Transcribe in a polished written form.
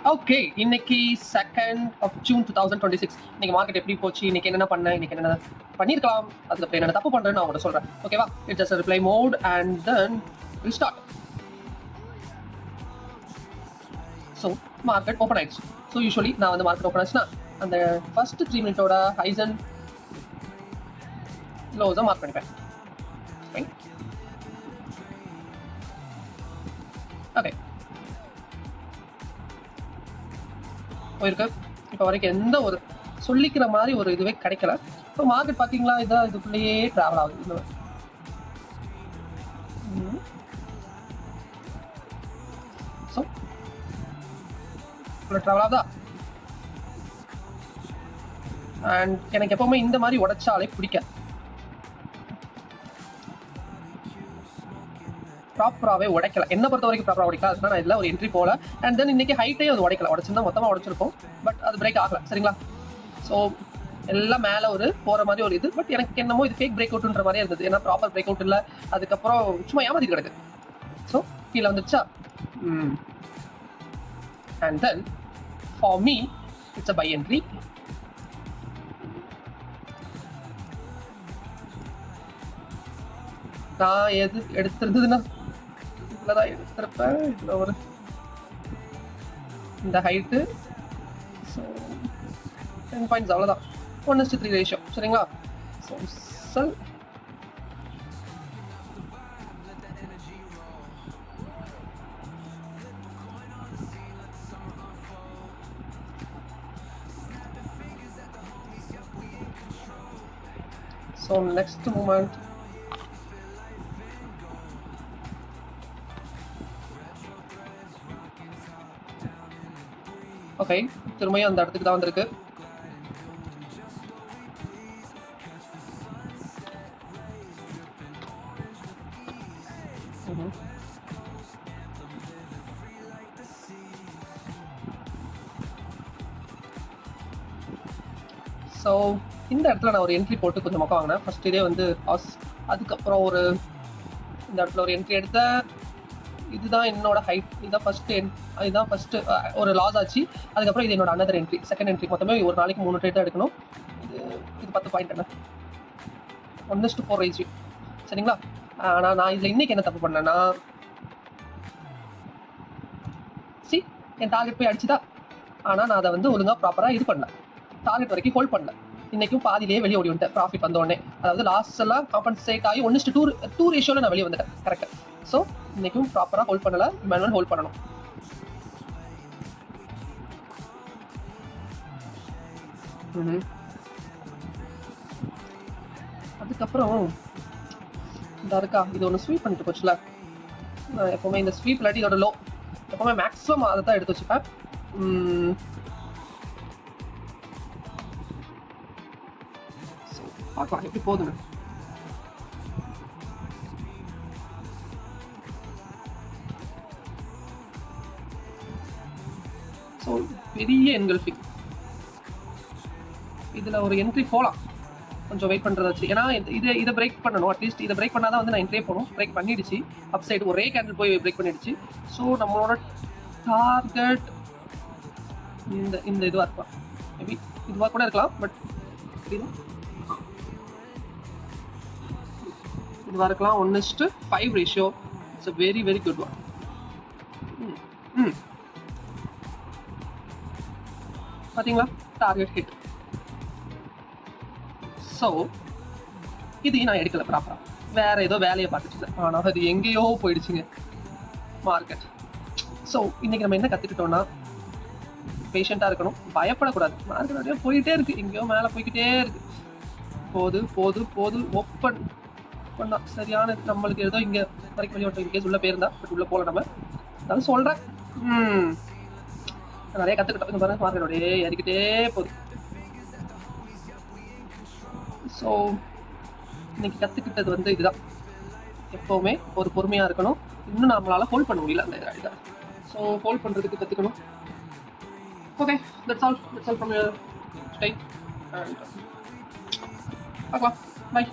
Okay, இன்னைக்கு 2nd of June 2026. இன்னைக்கு market எப்படி போச்சு, இன்னைக்கு என்னென்ன பண்ணேன், இன்னைக்கு என்னென்ன பண்ணியிருக்கலாம், அதுக்கப்புறம் என்னென்ன தப்பு பண்ணுறேன்னு நான் உங்கள்கிட்ட சொல்கிறேன். ஓகேவா? It's just replay mode and then will start. So market open ஆயிடுச்சு. ஸோ யூஸ்வலி நான் வந்து மார்க்கெட் ஓப்பன் ஆச்சுன்னா அந்த ஃபர்ஸ்ட் 3 மினிட்டோட ஹைஸ் அண்ட் லோஸை மார்க் பண்ணிப்பேன். ஓகே, போயிருக்கு. இப்போ வரைக்கும் எந்த ஒரு சொல்லிக்கிற மாதிரி ஒரு இதுவே கிடைக்கல. இப்போ மார்க்கெட் பார்த்தீங்களா, இதான் இதுக்குள்ளேயே ட்ராவல் ஆகுது. ஸோ ட்ராவல் ஆகுதா? அண்ட் எனக்கு எப்பவுமே இந்த மாதிரி உடைச்சாலே பிடிக்காது. ப்ராப்பராகவே உடைக்கல, என்ன பொறுத்த வரைக்கும் ப்ராப்பராக உடைக்கல. அதுதான் நான் இதில் ஒரு என்ட்ரி போல. அண்ட் தென் இன்னைக்கு ஹைட்டையும் அது உடைக்கல, உடச்சிருந்தா மொத்தமாக உடச்சிருக்கும். பட் அது பிரேக் ஆகல. சரிங்களா? ஸோ எல்லாம் மேலே ஒரு போகிற மாதிரி ஒரு இது. பட் எனக்கு என்னமோ இது ஃபேக் பிரேக் அவுட்ன்ற மாதிரியே இருந்தது. ஏன்னா ப்ராப்பர் பிரேக் அவுட் இல்லை. அதுக்கப்புறம் சும்மா ஏமாத்தி கிடக்கு. ஸோ கீழே வந்துருச்சா? And then for me it's a by entry. நான் எது எடுத்திருந்ததுன்னா தான் எடுத்திருப்பேன். இதில் ஒரு இந்த ஹைட்டு. ஸோ 10 பாயிண்ட்ஸ் அவ்வளோதான். 1:3 ரேஷியோ. சரிங்களா? ஸோ செல். ஸோ நெக்ஸ்ட் மூமெண்ட் ஓகே, திரும்பியும் அந்த இடத்துக்கு தான் வந்திருக்கு. ஸோ இந்த இடத்துல நான் ஒரு என்ட்ரி போட்டு கொஞ்சம் மொக்க வாங்கினேன். ஃபர்ஸ்ட் இதே வந்து லாஸ். அதுக்கப்புறம் ஒரு இந்த இடத்துல ஒரு என்ட்ரி எடுத்தேன். இதுதான் என்னோட ஹைட். இதுதான் ஃபர்ஸ்ட் ஒரு லாஸ் ஆச்சு. அதுக்கப்புறம் இது என்னோட அனதர் என்ட்ரி, செகண்ட் என்ட்ரி. மொத்தமே ஒரு நாளைக்கு 3 ட்ரேட் தான் எடுக்கணும். இது 10 பாயிண்ட் என்ன 1:4 ரேஷியோ. சரிங்களா? ஆனால் நான் இதில் இன்னைக்கு என்ன தப்பு பண்ணேன்னா, என் டார்கெட் போய் அடிச்சுதா. ஆனால் நான் அதை வந்து ஒழுங்காக ப்ராப்பராக இது பண்ணல, டார்கெட் வரைக்கும் ஹோல்ட் பண்ணல. இன்னைக்கும் பாதிலேயே வெளியே ஓடி வந்துட்டேன் ப்ராஃபிட் வந்தோடனே. அதாவது லாஸ் எல்லாம் காம்பன்சேட் ஆகி 1:2 ரேஷியோவில் நான் வெளியே வந்துட்டேன். கரெக்டாக. ஸோ இன்னைக்கும் ப்ராப்பராக ஹோல்ட் பண்ணல, மேனுவல் ஹோல்ட் பண்ணணும். அதுக்கப்புறம் இந்த இருக்கா, இது ஒன்று ஸ்வீப் பண்ணிட்டு போச்சுல. நான் எப்பவுமே இந்த ஸ்வீப் இல்லாட்டி இதோட லோ எப்பவுமே மேக்ஸிமம் அதை தான் எடுத்து வச்சுப்பேன். பார்க்கலாம் எப்படி போகுதுன்னு. ஸோ பெரிய என்கல்ஃபிங். இதில் ஒரு என்ட்ரி போகலாம், கொஞ்சம் வெயிட் பண்ணுறத வச்சு. ஏன்னா இதை பிரேக் பண்ணணும். அட்லீஸ்ட் இதை பிரேக் பண்ணால் தான் வந்து நான் என்ட்ரியே போகணும். பிரேக் பண்ணிடுச்சு. அப் சைடு ஒரே கேண்டில் போய் பிரேக் பண்ணிடுச்சு. ஸோ நம்மளோட டார்கெட் இந்த இதுவாக இருக்கலாம். மேபி இதுவாக கூட இருக்கலாம். பட் இதுவாக இருக்கலாம். 1:5 ratio. It's a very very good one. பார்த்தீங்களா? Target hit. ஸோ இதையும் நான் எடுக்கல ப்ராப்பராக, வேற ஏதோ வேலையை பார்த்துட்டு. ஆனால் அது எங்கேயோ போயிடுச்சுங்க மார்க்கெட். ஸோ இன்னைக்கு நம்ம என்ன கற்றுக்கிட்டோம்னா, பேஷண்ட்டாக இருக்கணும், பயப்படக்கூடாது. மார்க்கெட் அப்படியே போயிட்டே இருக்கு, எங்கேயோ மேலே போய்கிட்டே இருக்கு. போது ஓப்பன் பண்ணா சரியான நம்மளுக்கு ஏதோ இங்கே வரைக்கும் வெளியே இன்கேஸ் உள்ள போயிருந்தா. பட் உள்ள போகல நம்ம. அதாவது சொல்கிறேன், நிறைய கற்றுக்கிட்டோம். பாருங்க, மார்க்கெட் அப்படியே ஏறிக்கிட்டே போகுது. ஸோ இன்னைக்கு கற்றுக்கிட்டது வந்து இதுதான். எப்போவுமே ஒரு பொறுமையாக இருக்கணும். இன்னும் நம்மளால் ஹோல்ட் பண்ண முடியல அந்த இதை. ஸோ ஹோல்ட் பண்ணுறதுக்கு கற்றுக்கணும். Okay, that's all from your time. And பார்க்கலாம். பை.